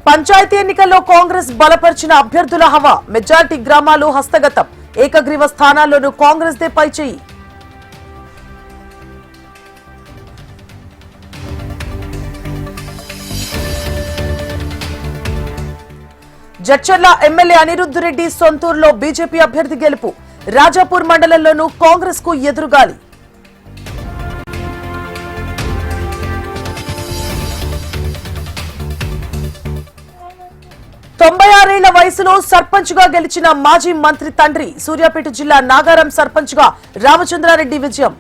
పంచాయతీ ఎన్నికల్లో కాంగ్రెస్ బలపరిచిన అభ్యర్థుల హవా మెజార్టీ గ్రామాలు హస్తగతం ఏకగ్రీవ స్థానాల్లోనూ కాంగ్రెస్ దే పైచేయి. జడ్చర్ల ఎమ్మెల్యే అనిరుద్ధ్ రెడ్డి సొంతూరులో బీజేపీ అభ్యర్థి గెలుపు రాజాపూర్ మండలంలోనూ కాంగ్రెస్ కు ఎదురుగాలి. తొంభై 96 వయసులో సర్పంచ్ గా గెలిచిన మాజీ మంత్రి తండ్రి సూర్యాపేట జిల్లా నాగారం సర్పంచ్ గా రామచంద్రారెడ్డి విజయం.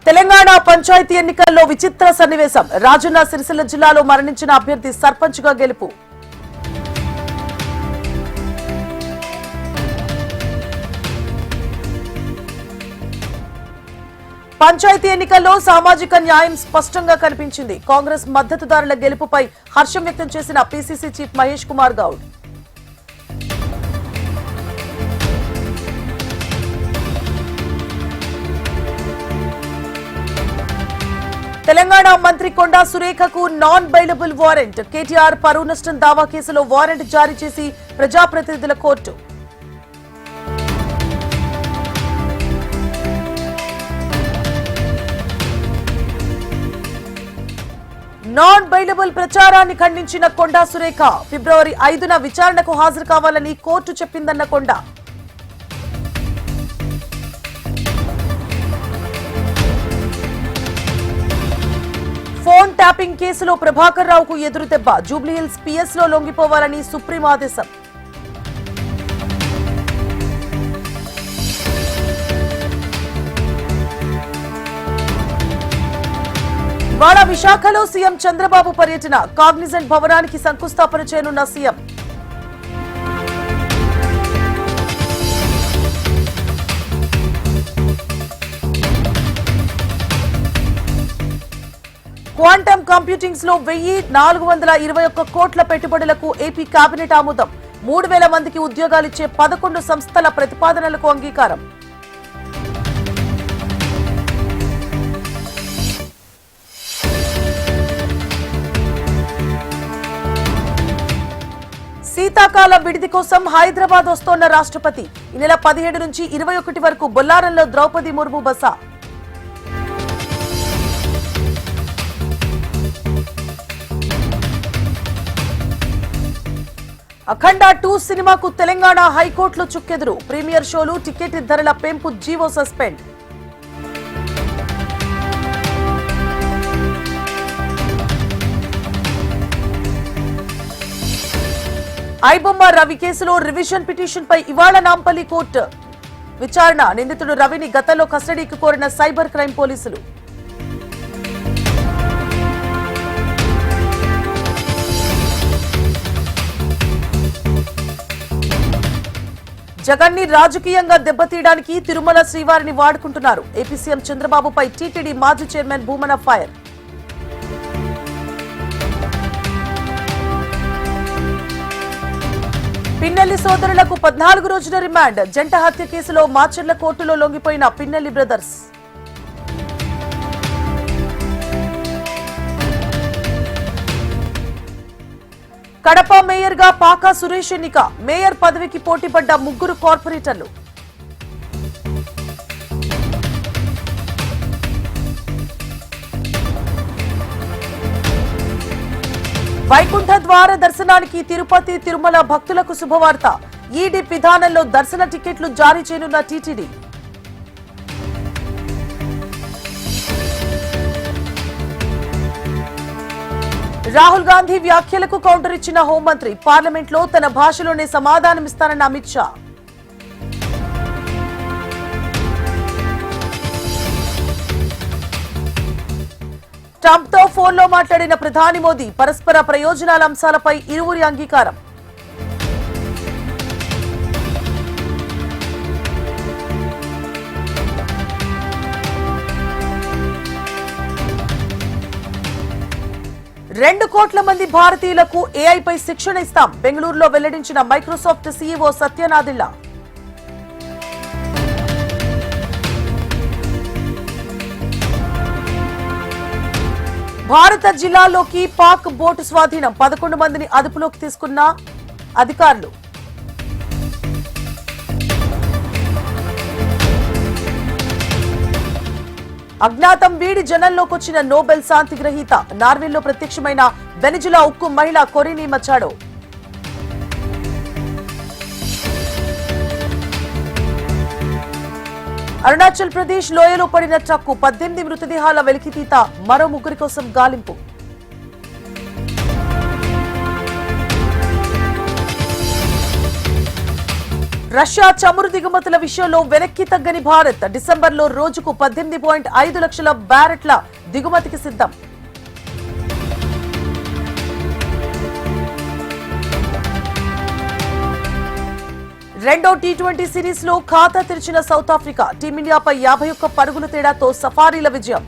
తెలంగాణ పంచాయతీ ఎన్నికల్లో విచిత్ర సన్నివేశం రాజన్న సిరిసిల్ల జిల్లాలో మరణించిన అభ్యర్థి సర్పంచ్ గా గెలుపు. పంచాయతీ ఎన్నికల్లో సామాజిక న్యాయం స్పష్టంగా కనిపించింది. కాంగ్రెస్ మద్దతుదారుల గెలుపుపై హర్షం వ్యక్తం చేసిన పీసీసీ చీఫ్ మహేష్ కుమార్ గౌడ్. తెలంగాణ మంత్రి కొండా సురేఖకు నాన్ బెయిలబుల్ వారెంట్. కేటీఆర్ పరువు నష్టం దావా కేసులో వారెంట్ జారీ చేసి ప్రజాప్రతినిధుల కోర్టు. నాన్ బెయిలబుల్ ప్రచారాన్ని ఖండించిన కొండా సురేఖ ఫిబ్రవరి 5న విచారణకు హాజరు కావాలని కోర్టు చెప్పిందన్న కొండా. ఫోన్ ట్యాపింగ్ కేసులో ప్రభాకర్ రావుకు ఎదురుదెబ్బ జూబ్లీహిల్స్ పిఎస్ లో లొంగిపోవాలని సుప్రీం ఆదేశం. ఇవాళ విశాఖలో సీఎం చంద్రబాబు పర్యటన కాగ్నిజెంట్ భవనానికి శంకుస్థాపన చేయనున్న సీఎం. క్వాంటమ్ కంప్యూటింగ్స్ లో 1421 కోట్ల పెట్టుబడులకు ఏపీ కేబినెట్ ఆమోదం 3000 మందికి ఉద్యోగాలిచ్చే 11 సంస్థల ప్రతిపాదనలకు అంగీకారం. శీతాకాల విడిది కోసం హైదరాబాద్ వస్తోన్న రాష్ట్రపతి. ఈ నెల 17 నుంచి 21 వరకు బొల్లారంలో ద్రౌపది ముర్ము బస. అఖండ 2 సినిమాకు తెలంగాణ హైకోర్టులో చుక్కెదురు. ప్రీమియర్ షోలు టికెట్ ధరల పెంపు జీవో సస్పెండ్. ఐబొమ్మ రవి కేసులో రివిజన్ పిటిషన్ పై ఇవాళ నాంపల్లి కోర్టు విచారణ. నిందితుడు రవిని గతంలో కస్టడీకి కోరిన సైబర్ క్రైమ్ పోలీసులు. జగన్ ని రాజకీయంగా దెబ్బతీయడానికి తిరుమల శ్రీవారిని వాడుకుంటున్నారు. ఏపీ సీఎం చంద్రబాబుపై టీటీడీ మాజీ చైర్మన్ భూమన ఫైర్. పిన్నెల్లి సోదరులకు 14 రోజుల రిమాండ్. జంట హత్య కేసులో మాచర్ల కోర్టులో లొంగిపోయిన పిన్నెల్లి బ్రదర్స్. కడప మేయర్ గా పాకా సురేష్ ఎన్నిక. మేయర్ పదవికి పోటీపడ్డ 3 కార్పొరేటర్లు. వైకుంఠ ద్వార దర్శనానికి తిరుపతి తిరుమల భక్తులకు శుభవార్త. ఈడీ విధానంలో దర్శన టికెట్లు జారీ చేయనున్న టీటీడీ. రాహుల్ గాంధీ వ్యాఖ్యలకు కౌంటర్ ఇచ్చిన హోంమంత్రి. పార్లమెంట్లో తన భాషలోనే సమాధానమిస్తానన్న అమిత్ షా. ట్రంప్ తో ఫోన్లో మాట్లాడిన ప్రధాని మోదీ. పరస్పర ప్రయోజనాల అంశాలపై ఇరువురి అంగీకారం. రెండు కోట్ల మంది భారతీయులకు ఏఐపై శిక్షణ ఇస్తాం. బెంగళూరులో వెల్లడించిన మైక్రోసాఫ్ట్ సీఈఓ సత్య నాదెళ్ల. భారత జిల్లాలోకి పాక్ బోటు స్వాధీనం 11 మందిని అదుపులోకి తీసుకున్న అధికారులు. అజ్ఞాతం వీడి జనంలోకొచ్చిన నోబెల్ శాంతి గ్రహీత నార్వేలో ప్రత్యక్షమైన వెనిజులా ఉక్కు మహిళ కొరినీ మచాడో. అరుణాచల్ ప్రదేశ్ లోయలో పడిన ట్రక్కు 18 మృతదేహాల వెలికితీత, మరో 3 కోసం గాలింపు. రష్యా చమురు దిగుమతుల విషయంలో వెనక్కి తగ్గని భారత్. డిసెంబర్లో రోజుకు 18.5 లక్షల బ్యారెట్ల దిగుమతికి సిద్ధం. రెండో టీ20 సిరీస్ లో ఖాతా తెరిచిన సౌత్ ఆఫ్రికా. టీమిండియాపై 51 పరుగుల తేడాతో సఫారీల విజయం.